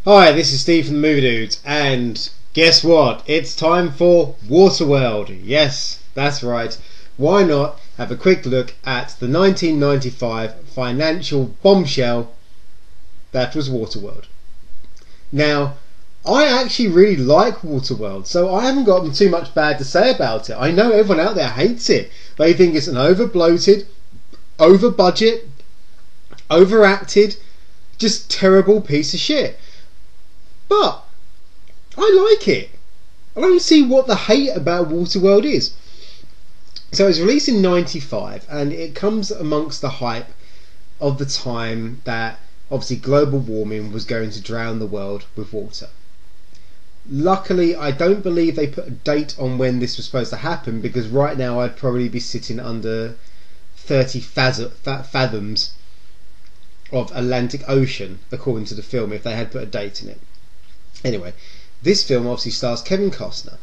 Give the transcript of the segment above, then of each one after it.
Hi, this is Steve from the Movie Dudes, and guess what? It's time for Waterworld. Yes, that's right. Why not have a quick look at the 1995 financial bombshell that was Waterworld. Now, I actually really like Waterworld, so I haven't got too much bad to say about it. I know everyone out there hates it. They think it's an over-bloated, over-budget, overacted, just terrible piece of shit. But I like it. I don't see what the hate about Waterworld is. So it was released in '95, and it comes amongst the hype of the time that obviously global warming was going to drown the world with water. Luckily, I don't believe they put a date on when this was supposed to happen, because right now I'd probably be sitting under 30 fathoms of Atlantic Ocean, according to the film, if they had put a date in it. Anyway, this film obviously stars Kevin Costner,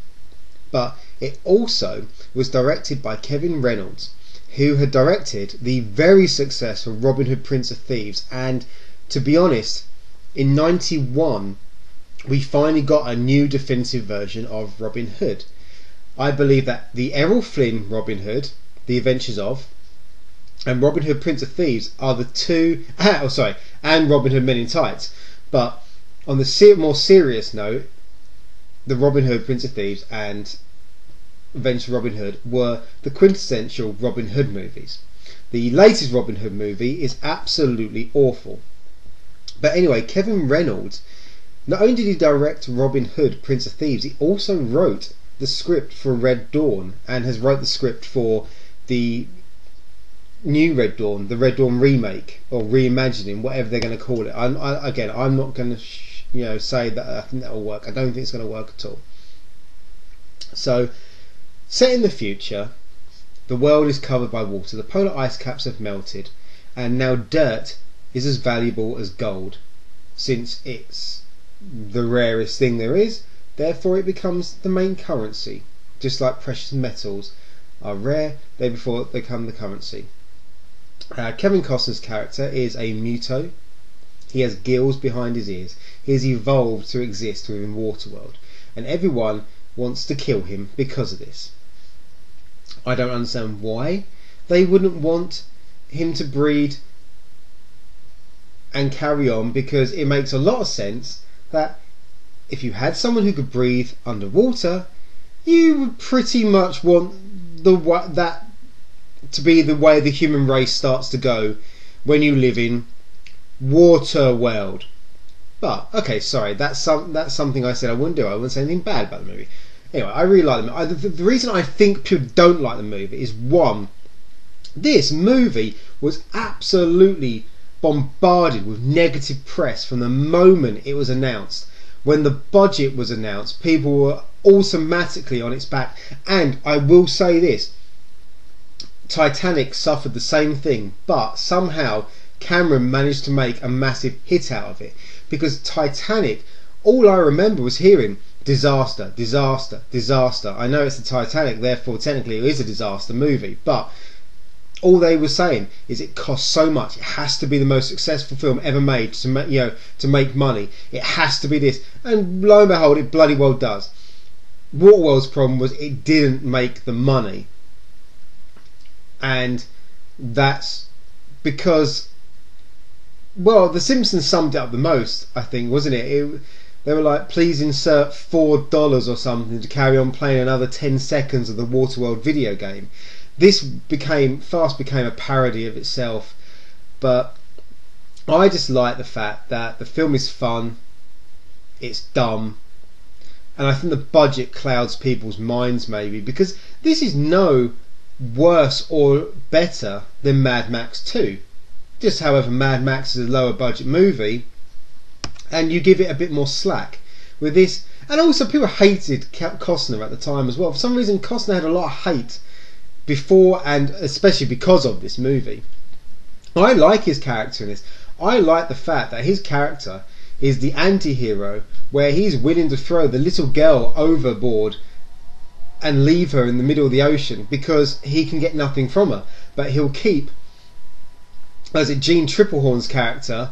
but it also was directed by Kevin Reynolds, who had directed the very successful Robin Hood, Prince of Thieves. And to be honest, in '91 we finally got a new definitive version of Robin Hood. I believe that the Errol Flynn Robin Hood, The Adventures of, and Robin Hood, Prince of Thieves are the two, and Robin Hood Men in Tights. But on the more serious note, the Robin Hood, Prince of Thieves and Adventures of Robin Hood were the quintessential Robin Hood movies. The latest Robin Hood movie is absolutely awful. But anyway, Kevin Reynolds, not only did he direct Robin Hood, Prince of Thieves, he also wrote the script for Red Dawn, and has wrote the script for the new Red Dawn, the Red Dawn remake or reimagining, whatever they're going to call it. I'm not going to say that I think that will work. I don't think it's going to work at all. So, set in the future, the world is covered by water. The polar ice caps have melted, and now dirt is as valuable as gold, since it's the rarest thing there is. Therefore, it becomes the main currency. Just like precious metals are rare, before they become the currency. Kevin Costner's character is a muto. He has gills behind his ears. He has evolved to exist within Waterworld, and everyone wants to kill him because of this. I don't understand why they wouldn't want him to breed and carry on, because it makes a lot of sense that if you had someone who could breathe underwater, you would pretty much want that to be the way the human race starts to go when you live in Waterworld. But okay, sorry, that's something I said I wouldn't do. I wouldn't say anything bad about the movie. Anyway, I really like the movie. The reason I think people don't like the movie is, one, this movie was absolutely bombarded with negative press from the moment it was announced. When the budget was announced, people were automatically on its back. And I will say this, Titanic suffered the same thing, but somehow Cameron managed to make a massive hit out of it. Because Titanic, all I remember was hearing disaster, disaster, disaster. I know it's the Titanic, therefore technically it is a disaster movie, but all they were saying is it costs so much. It has to be the most successful film ever made to make money. It has to be this, and lo and behold, it bloody well does. Waterworld's problem was it didn't make the money, and that's because, well, The Simpsons summed it up the most, I think, wasn't it? They were like, please insert $4 or something to carry on playing another 10 seconds of the Waterworld video game. This fast became a parody of itself, but I just like the fact that the film is fun, it's dumb, and I think the budget clouds people's minds maybe, because this is no worse or better than Mad Max 2. Just however, Mad Max is a lower budget movie, and you give it a bit more slack with this. And also, people hated Costner at the time as well. For some reason, Costner had a lot of hate before, and especially because of this movie. I like his character in this. I like the fact that his character is the anti-hero, where he's willing to throw the little girl overboard and leave her in the middle of the ocean because he can get nothing from her, but he'll keep Gene Triplehorn's character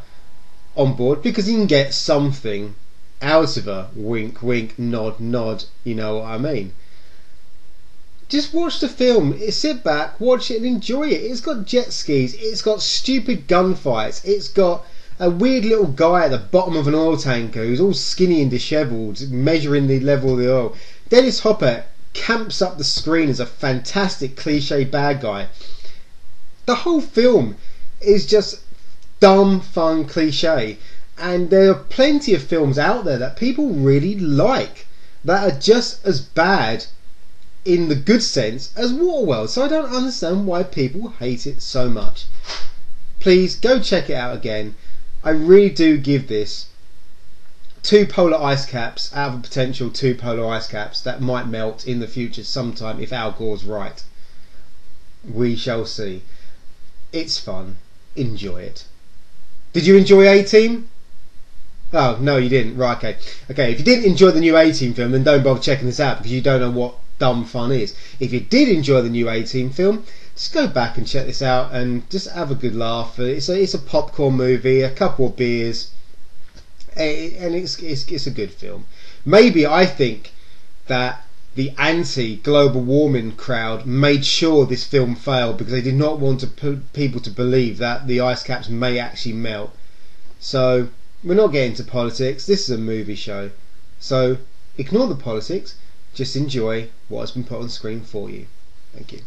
on board because you can get something out of her. Wink, wink, nod, nod. You know what I mean. Just watch the film. Sit back, watch it, and enjoy it. It's got jet skis. It's got stupid gunfights. It's got a weird little guy at the bottom of an oil tanker who's all skinny and dishevelled, measuring the level of the oil. Dennis Hopper camps up the screen as a fantastic cliche bad guy. The whole film is just dumb, fun, cliche. And there are plenty of films out there that people really like that are just as bad in the good sense as Waterworld. So I don't understand why people hate it so much. Please go check it out again. I really do give this 2 polar ice caps out of a potential 2 polar ice caps that might melt in the future sometime if Al Gore's right. We shall see. It's fun. Enjoy it. Did you enjoy A-Team? Oh, no you didn't. Right, okay. Okay, if you didn't enjoy the new A-Team film, then don't bother checking this out because you don't know what dumb fun is. If you did enjoy the new A-Team film, just go back and check this out and just have a good laugh. It's a popcorn movie, a couple of beers, and it's a good film. Maybe I think that the anti-global warming crowd made sure this film failed because they did not want people to believe that the ice caps may actually melt. So we're not getting into politics. This is a movie show, so ignore the politics. Just enjoy what has been put on screen for you. Thank you.